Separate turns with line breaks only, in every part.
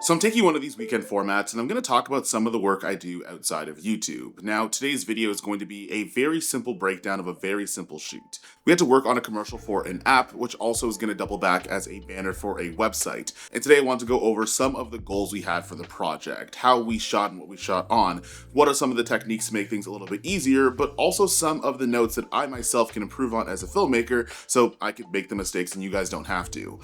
So I'm taking one of these weekend formats and I'm going to talk about some of the work I do outside of YouTube. Now, today's video is going to be a very simple breakdown of a very simple shoot. We had to work on a commercial for an app, which also is going to double back as a banner for a website. And today I want to go over some of the goals we had for the project, how we shot and what we shot on, what are some of the techniques to make things a little bit easier, but also some of the notes that I myself can improve on as a filmmaker so I could make the mistakes and you guys don't have to.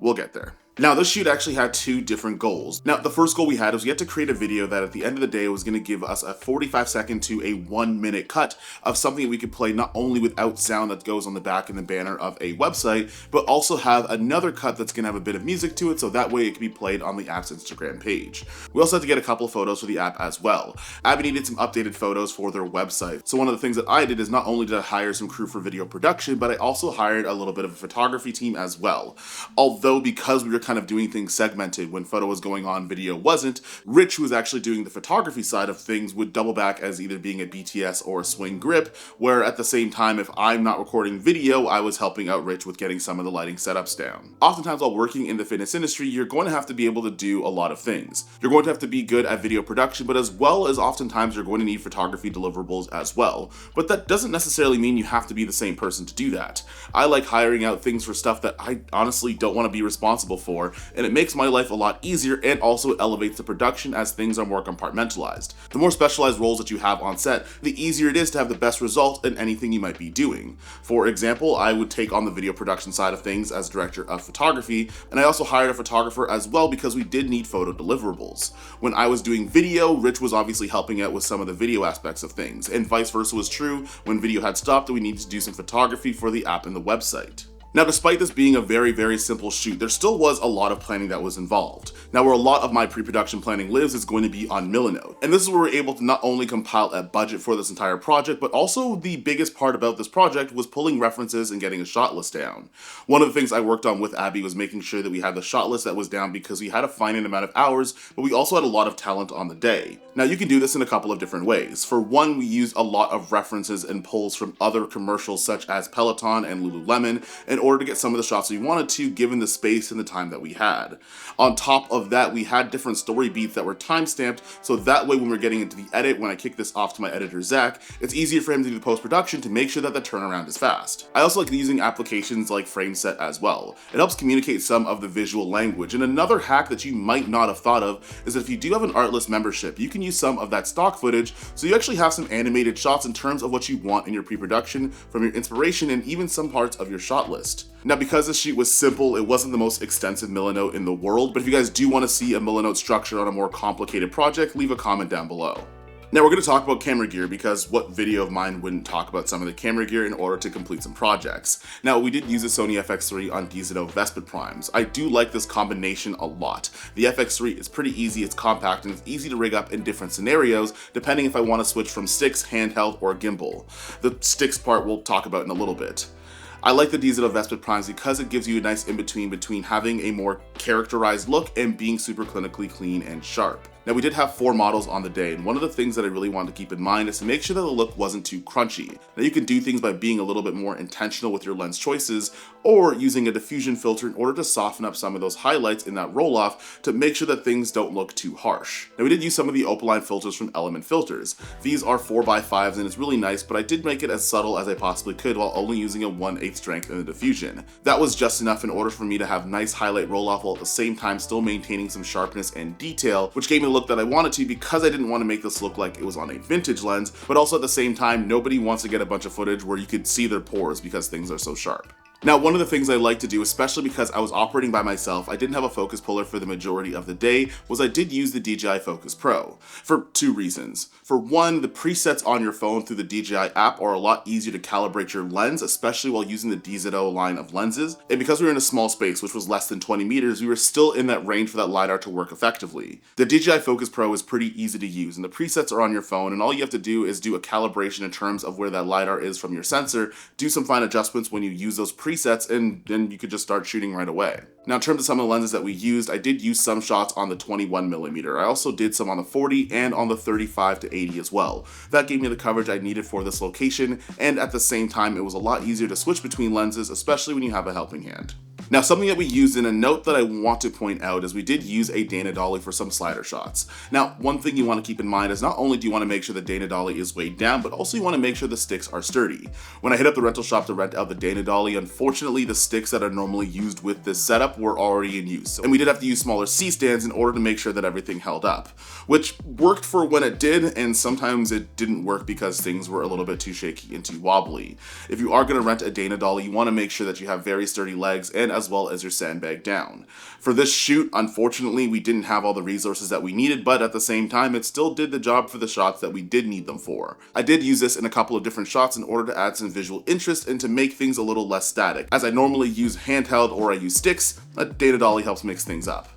We'll get there. Now, this shoot actually had two different goals. Now, the first goal we had was we had to create a video that at the end of the day was going to give us a 45-second to a 1-minute cut of something that we could play not only without sound that goes on the back and the banner of a website, but also have another cut that's going to have a bit of music to it, so that way it can be played on the app's Instagram page. We also had to get a couple of photos for the app as well. Abby needed some updated photos for their website. So one of the things that I did is not only did I hire some crew for video production, but I also hired a little bit of a photography team as well. Although because we were kind of doing things segmented, when photo was going on, video wasn't, Rich, who was actually doing the photography side of things, would double back as either being a BTS or a swing grip, where at the same time, if I'm not recording video, I was helping out Rich with getting some of the lighting setups down. Oftentimes while working in the fitness industry, you're going to have to be able to do a lot of things. You're going to have to be good at video production, but as well as oftentimes you're going to need photography deliverables as well. But that doesn't necessarily mean you have to be the same person to do that. I like hiring out things for stuff that I honestly don't want to be responsible for, and it makes my life a lot easier and also elevates the production as things are more compartmentalized. The more specialized roles that you have on set, the easier it is to have the best result in anything you might be doing. For example, I would take on the video production side of things as director of photography, and I also hired a photographer as well because we did need photo deliverables. When I was doing video, Rich was obviously helping out with some of the video aspects of things, and vice versa was true when video had stopped and we needed to do some photography for the app and the website. Now, despite this being a very, very simple shoot, there still was a lot of planning that was involved. Now, where a lot of my pre-production planning lives is going to be on Milanote. And this is where we're able to not only compile a budget for this entire project, but also the biggest part about this project was pulling references and getting a shot list down. One of the things I worked on with Abby was making sure that we had the shot list that was down because we had a finite amount of hours, but we also had a lot of talent on the day. Now, you can do this in a couple of different ways. For one, we used a lot of references and pulls from other commercials such as Peloton and Lululemon in order to get some of the shots we wanted to, given the space and the time that we had. On top of that, we had different story beats that were time-stamped, so that way when we're getting into the edit, when I kick this off to my editor Zach, it's easier for him to do the post-production to make sure that the turnaround is fast. I also like using applications like FrameSet as well. It helps communicate some of the visual language, and another hack that you might not have thought of is that if you do have an Artlist membership, you can use some of that stock footage, so you actually have some animated shots in terms of what you want in your pre-production from your inspiration and even some parts of your shot list. Now, because this shoot was simple, it wasn't the most extensive Milanote in the world, but if you guys do want to see a Milanote structure on a more complicated project, leave a comment down below. Now we're going to talk about camera gear because what video of mine wouldn't talk about some of the camera gear in order to complete some projects. Now we did use a Sony FX3 on DZO Vespid primes. I do like this combination a lot. The FX3 is pretty easy, it's compact, and it's easy to rig up in different scenarios depending if I want to switch from sticks, handheld, or gimbal. The sticks part we'll talk about in a little bit. I like the DZO Vespid primes because it gives you a nice in-between between having a more characterized look and being super clinically clean and sharp. Now we did have 4 models on the day, and one of the things that I really wanted to keep in mind is to make sure that the look wasn't too crunchy. Now you can do things by being a little bit more intentional with your lens choices, or using a diffusion filter in order to soften up some of those highlights in that roll-off to make sure that things don't look too harsh. Now we did use some of the opaline filters from Element Filters. These are 4x5s and it's really nice, but I did make it as subtle as I possibly could while only using a 1/8 strength in the diffusion. That was just enough in order for me to have nice highlight roll-off while at the same time still maintaining some sharpness and detail, which gave me a look that I wanted to because I didn't want to make this look like it was on a vintage lens, but also at the same time, nobody wants to get a bunch of footage where you could see their pores because things are so sharp. Now, one of the things I like to do, especially because I was operating by myself, I didn't have a focus puller for the majority of the day, was I did use the DJI Focus Pro for 2 reasons. For one, the presets on your phone through the DJI app are a lot easier to calibrate your lens, especially while using the DZO line of lenses. And because we were in a small space, which was less than 20 meters, we were still in that range for that LiDAR to work effectively. The DJI Focus Pro is pretty easy to use, and the presets are on your phone, and all you have to do is do a calibration in terms of where that LiDAR is from your sensor, do some fine adjustments when you use those presets, and then you could just start shooting right away. Now, in terms of some of the lenses that we used, I did use some shots on the 21mm. I also did some on the 40 and on the 35 to 80 as well. That gave me the coverage I needed for this location, and at the same time, it was a lot easier to switch between lenses, especially when you have a helping hand. Now, something that we used in a note that I want to point out is we did use a Dana dolly for some slider shots. Now, one thing you want to keep in mind is not only do you want to make sure the Dana dolly is weighed down, but also you want to make sure the sticks are sturdy. When I hit up the rental shop to rent out the Dana dolly, unfortunately the sticks that are normally used with this setup were already in use, and we did have to use smaller C-stands in order to make sure that everything held up, which worked for when it did, and sometimes it didn't work because things were a little bit too shaky and too wobbly. If you are going to rent a Dana dolly, you want to make sure that you have very sturdy legs and as well as your sandbag down. For this shoot, unfortunately, we didn't have all the resources that we needed, but at the same time, it still did the job for the shots that we did need them for. I did use this in a couple of different shots in order to add some visual interest and to make things a little less static. As I normally use handheld or I use sticks, a Dana dolly helps mix things up.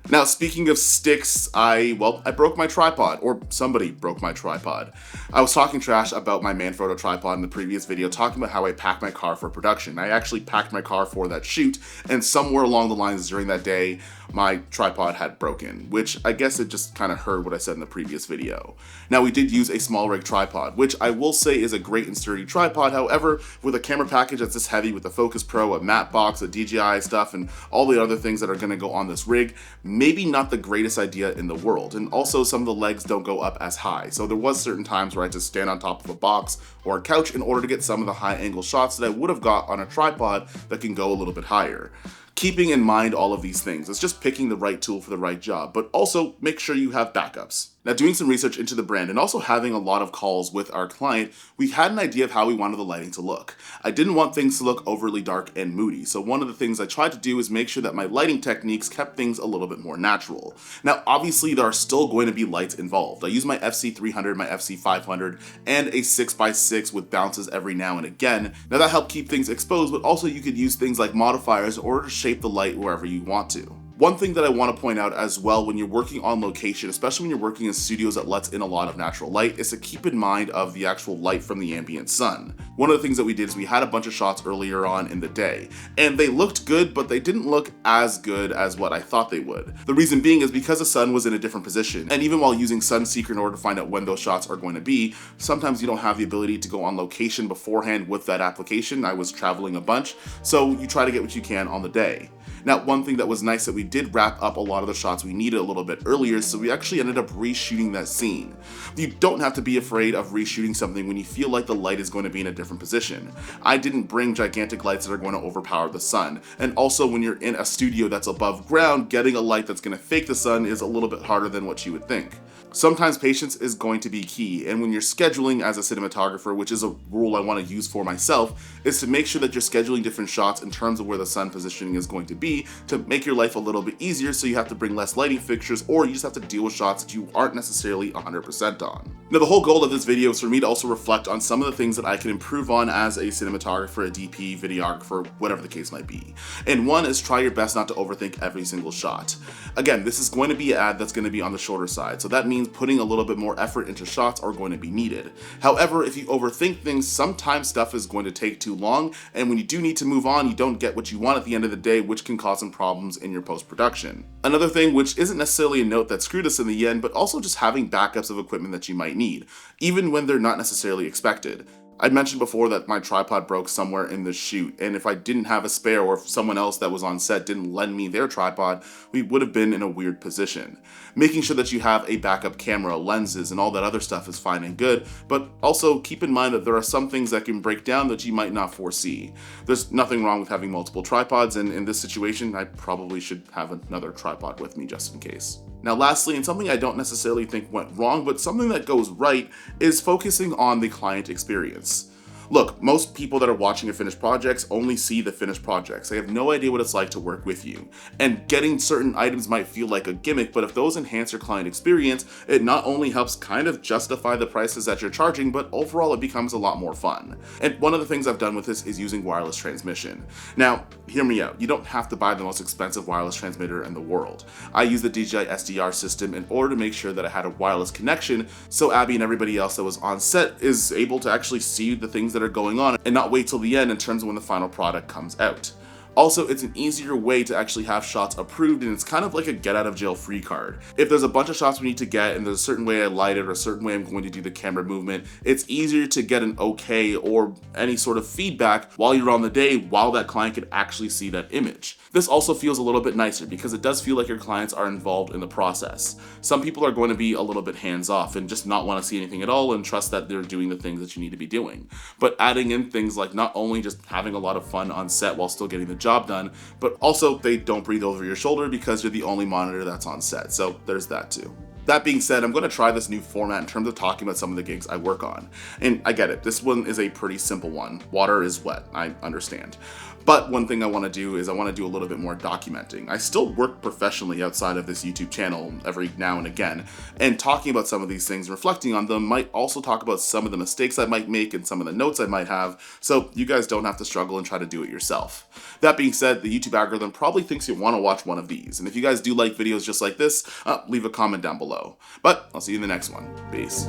Now, speaking of sticks, I broke my tripod, or somebody broke my tripod. I was talking trash about my Manfrotto tripod in the previous video, talking about how I packed my car for production. I actually packed my car for that shoot, and somewhere along the lines during that day, my tripod had broken, which I guess it just kind of heard what I said in the previous video. Now, we did use a small rig tripod, which I will say is a great and sturdy tripod. However, with a camera package that's this heavy with a Focus Pro, a matte box, a DJI stuff, and all the other things that are going to go on this rig, maybe not the greatest idea in the world. And also some of the legs don't go up as high. So there was certain times where I just stand on top of a box or a couch in order to get some of the high angle shots that I would have got on a tripod that can go a little bit higher. Keeping in mind all of these things, it's just picking the right tool for the right job, but also make sure you have backups. Now, doing some research into the brand and also having a lot of calls with our client, we had an idea of how we wanted the lighting to look. I didn't want things to look overly dark and moody, so one of the things I tried to do is make sure that my lighting techniques kept things a little bit more natural. Now, obviously, there are still going to be lights involved. I use my FC300, my FC500, and a 6x6 with bounces every now and again. Now, that helped keep things exposed, but also you could use things like modifiers in order to shape the light wherever you want to. One thing that I want to point out as well when you're working on location, especially when you're working in studios that lets in a lot of natural light, is to keep in mind of the actual light from the ambient sun. One of the things that we did is we had a bunch of shots earlier on in the day, and they looked good, but they didn't look as good as what I thought they would. The reason being is because the sun was in a different position, and even while using Sunseeker in order to find out when those shots are going to be, sometimes you don't have the ability to go on location beforehand with that application. I was traveling a bunch, so you try to get what you can on the day. Now, one thing that was nice that we did wrap up a lot of the shots we needed a little bit earlier, so we actually ended up reshooting that scene. You don't have to be afraid of reshooting something when you feel like the light is going to be in a different position. I didn't bring gigantic lights that are going to overpower the sun, and also when you're in a studio that's above ground, getting a light that's going to fake the sun is a little bit harder than what you would think. Sometimes patience is going to be key, and when you're scheduling as a cinematographer, which is a rule I want to use for myself, is to make sure that you're scheduling different shots in terms of where the sun positioning is going to be to make your life a little bit easier, so you have to bring less lighting fixtures or you just have to deal with shots that you aren't necessarily 100% on. Now, the whole goal of this video is for me to also reflect on some of the things that I can improve on as a cinematographer, a DP, videographer, whatever the case might be. And one is try your best not to overthink every single shot. Again, this is going to be an ad that's going to be on the shorter side, so that means putting a little bit more effort into shots are going to be needed. However, if you overthink things, sometimes stuff is going to take too long, and when you do need to move on, you don't get what you want at the end of the day, which can cause some problems in your post-production. Another thing, which isn't necessarily a note that screwed us in the end, but also just having backups of equipment that you might need, even when they're not necessarily expected. I mentioned before that my tripod broke somewhere in the shoot, and if I didn't have a spare or if someone else that was on set didn't lend me their tripod, we would have been in a weird position. Making sure that you have a backup camera, lenses, and all that other stuff is fine and good, but also keep in mind that there are some things that can break down that you might not foresee. There's nothing wrong with having multiple tripods, and in this situation, I probably should have another tripod with me just in case. Now lastly, and something I don't necessarily think went wrong, but something that goes right, is focusing on the client experience. Look, most people that are watching your finished projects only see the finished projects. They have no idea what it's like to work with you. And getting certain items might feel like a gimmick, but if those enhance your client experience, it not only helps kind of justify the prices that you're charging, but overall it becomes a lot more fun. And one of the things I've done with this is using wireless transmission. Now, hear me out. You don't have to buy the most expensive wireless transmitter in the world. I use the DJI SDR system in order to make sure that I had a wireless connection, so Abby and everybody else that was on set is able to actually see the things that are going on and not wait till the end in terms of when the final product comes out. Also, it's an easier way to actually have shots approved, and it's kind of like a get out of jail free card. If there's a bunch of shots we need to get and there's a certain way I light it or a certain way I'm going to do the camera movement, it's easier to get an okay or any sort of feedback while you're on the day, while that client can actually see that image. This also feels a little bit nicer because it does feel like your clients are involved in the process. Some people are going to be a little bit hands off and just not want to see anything at all and trust that they're doing the things that you need to be doing. But adding in things like not only just having a lot of fun on set while still getting the job done, but also they don't breathe over your shoulder because you're the only monitor that's on set. So there's that too. That being said, I'm going to try this new format in terms of talking about some of the gigs I work on. And I get it, this one is a pretty simple one. Water is wet, I understand. But one thing I want to do is I want to do a little bit more documenting. I still work professionally outside of this YouTube channel every now and again, and talking about some of these things, reflecting on them, might also talk about some of the mistakes I might make and some of the notes I might have, so you guys don't have to struggle and try to do it yourself. That being said, the YouTube algorithm probably thinks you want to watch one of these, and if you guys do like videos just like this, leave a comment down below. But I'll see you in the next one. Peace.